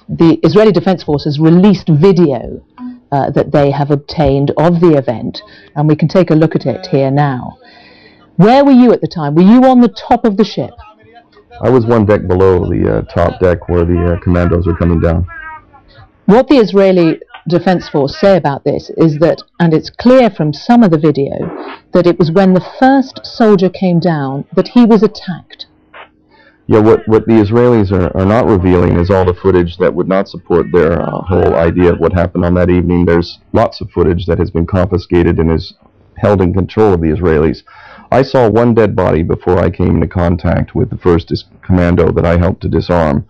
the Israeli Defense Forces released video that they have obtained of the event, and we can take a look at it here now. Where were you at the time? Were you on the top of the ship? I was one deck below the top deck where the commandos were coming down. What the Israeli Defense Force say about this is that, and it's clear from some of the video, that it was when the first soldier came down that he was attacked. Yeah, what the Israelis are not revealing is all the footage that would not support their whole idea of what happened on that evening. There's lots of footage that has been confiscated and is held in control of the Israelis. I saw one dead body before I came into contact with the first commando that I helped to disarm,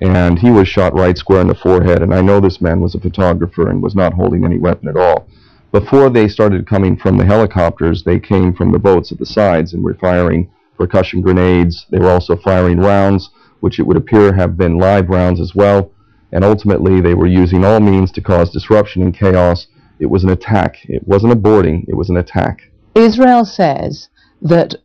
and he was shot right square in the forehead, and I know this man was a photographer and was not holding any weapon at all. Before they started coming from the helicopters, they came from the boats at the sides and were firing percussion grenades. They were also firing rounds, which it would appear have been live rounds as well, and ultimately they were using all means to cause disruption and chaos. It was an attack. It wasn't a boarding, it was an attack. Israel says that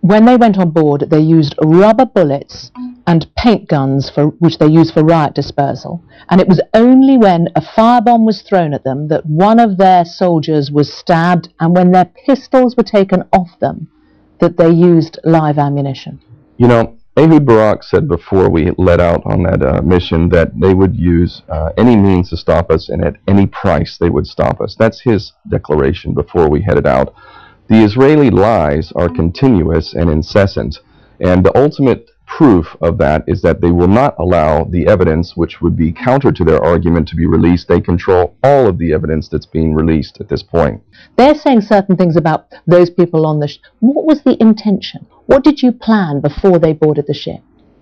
when they went on board, they used rubber bullets and paint guns, which they used for riot dispersal, and it was only when a firebomb was thrown at them that one of their soldiers was stabbed, and when their pistols were taken off them, that they used live ammunition. You know, Ehud Barak said before we let out on that mission that they would use any means to stop us, and at any price they would stop us. That's his declaration before we headed out. The Israeli lies are continuous and incessant, and the ultimate proof of that is that they will not allow the evidence which would be counter to their argument to be released. They control all of the evidence that's being released at this point. They're saying certain things about those people on the ship. What was the intention? What did you plan before they boarded the ship?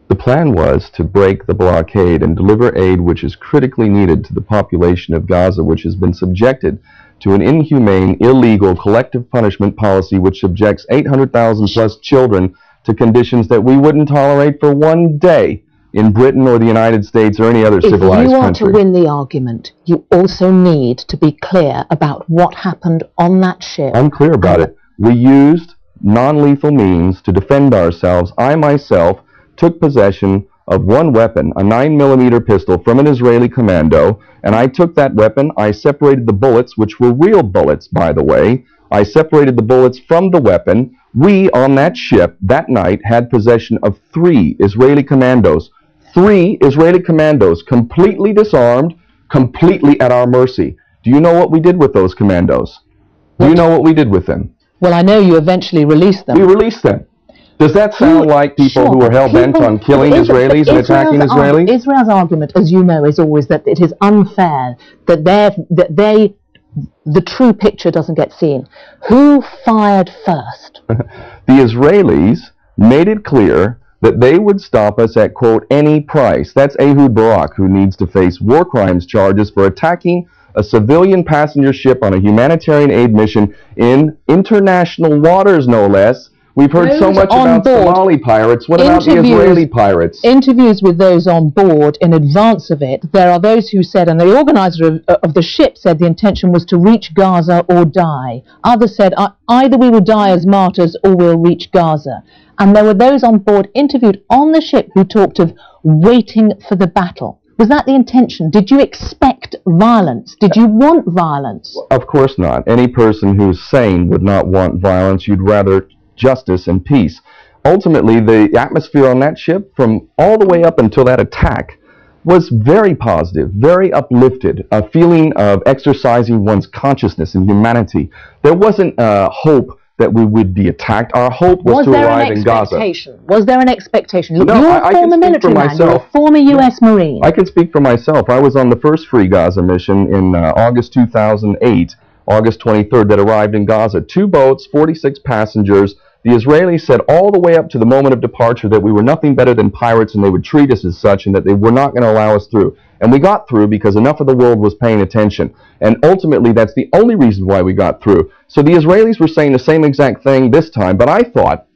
The plan was to break the blockade and deliver aid which is critically needed to the population of Gaza, which has been subjected to an inhumane, illegal, collective punishment policy which subjects 800,000 plus children to conditions that we wouldn't tolerate for one day in Britain or the United States or any other civilized country. If you want to win the argument, you also need to be clear about what happened on that ship. I'm clear about it. We used non-lethal means to defend ourselves. I myself took possession of one weapon, a 9mm pistol from an Israeli commando, and I took that weapon, I separated the bullets, which were real bullets, by the way. I separated the bullets from the weapon. We, on that ship, that night, had possession of 3 Israeli commandos. 3 Israeli commandos, completely disarmed, completely at our mercy. Do you know what we did with those commandos? Do you know what we did with them? Well, I know you eventually released them. We released them. Does that sound like people who are hell-bent on killing Israelis and attacking Israelis? Israel's argument, as you know, is always that it is unfair, that the true picture doesn't get seen. Who fired first? The Israelis made it clear that they would stop us at, quote, any price. That's Ehud Barak, who needs to face war crimes charges for attacking a civilian passenger ship on a humanitarian aid mission in international waters, no less. We've heard so much about Somali pirates. What about the Israeli pirates? Interviews with those on board in advance of it, there are those who said, and the organizer of the ship said the intention was to reach Gaza or die. Others said, either we will die as martyrs or we'll reach Gaza. And there were those on board interviewed on the ship who talked of waiting for the battle. Was that the intention? Did you expect violence? Did you want violence? Of course not. Any person who's sane would not want violence. You'd rather justice and peace. Ultimately, the atmosphere on that ship, from all the way up until that attack, was very positive, very uplifted, a feeling of exercising one's consciousness and humanity. There wasn't hope that we would be attacked. Our hope was to arrive in Gaza. Was there an expectation? Look, no, you're a former military man, you're a former U.S. Marine. I can speak for myself. I was on the first Free Gaza mission in August 2008, August 23rd, that arrived in Gaza. 2 boats, 46 passengers. The Israelis said all the way up to the moment of departure that we were nothing better than pirates and they would treat us as such and that they were not going to allow us through. And we got through because enough of the world was paying attention. And ultimately, that's the only reason why we got through. So the Israelis were saying the same exact thing this time, but I thought,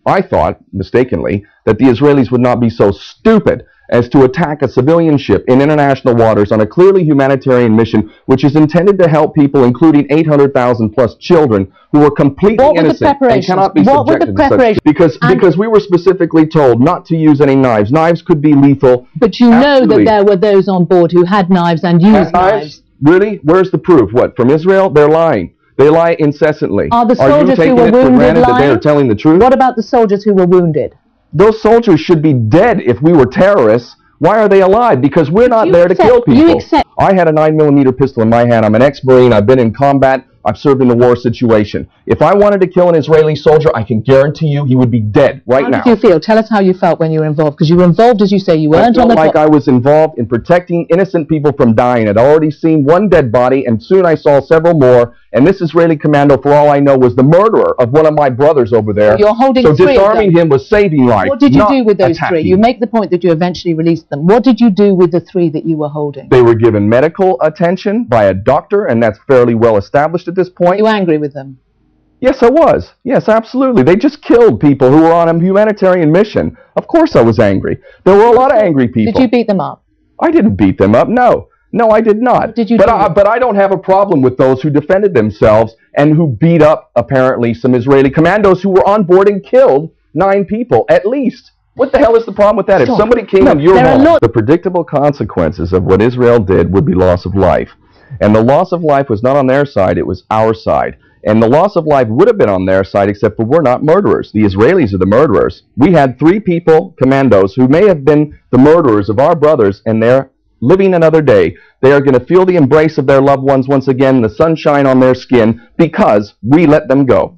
mistakenly, that the Israelis would not be so stupid as to attack a civilian ship in international waters on a clearly humanitarian mission, which is intended to help people, including 800,000 plus children, who are completely innocent and cannot be subjected to such. Because we were specifically told not to use any knives. Knives could be lethal. But you know that there were those on board who had knives and used knives. Really? Where's the proof? What, from Israel? They're lying. They lie incessantly. Are the soldiers who were wounded lying? That they are telling the truth? What about the soldiers who were wounded? Those soldiers should be dead if we were terrorists. Why are they alive? Because we're not there to kill people. I had a 9mm pistol in my hand. I'm an ex-Marine. I've been in combat. I've served in a war situation. If I wanted to kill an Israeli soldier, I can guarantee you he would be dead right now. How did you feel? Tell us how you felt when you were involved. Because you were involved, as you say, you weren't on the... I felt like I was involved in protecting innocent people from dying. I'd already seen one dead body, and soon I saw several more. And this Israeli commando, for all I know, was the murderer of one of my brothers over there. You're holding so three disarming him was saving life. What did you do with those three? You make the point that you eventually released them. What did you do with the three that you were holding? They were given medical attention by a doctor, and that's fairly well established at this point. Are you angry with them? Yes, I was. Yes, absolutely. They just killed people who were on a humanitarian mission. Of course I was angry. There were a lot of angry people. Did you beat them up? I didn't beat them up, no. No, I did not. What did you but I don't have a problem with those who defended themselves and who beat up, apparently, some Israeli commandos who were on board and killed 9 people, at least. What the hell is the problem with that? If somebody came in your home, the predictable consequences of what Israel did would be loss of life. And the loss of life was not on their side, it was our side. And the loss of life would have been on their side, except for we're not murderers. The Israelis are the murderers. We had 3 people, commandos, who may have been the murderers of our brothers, and they're living another day. They are going to feel the embrace of their loved ones once again, the sunshine on their skin, because we let them go.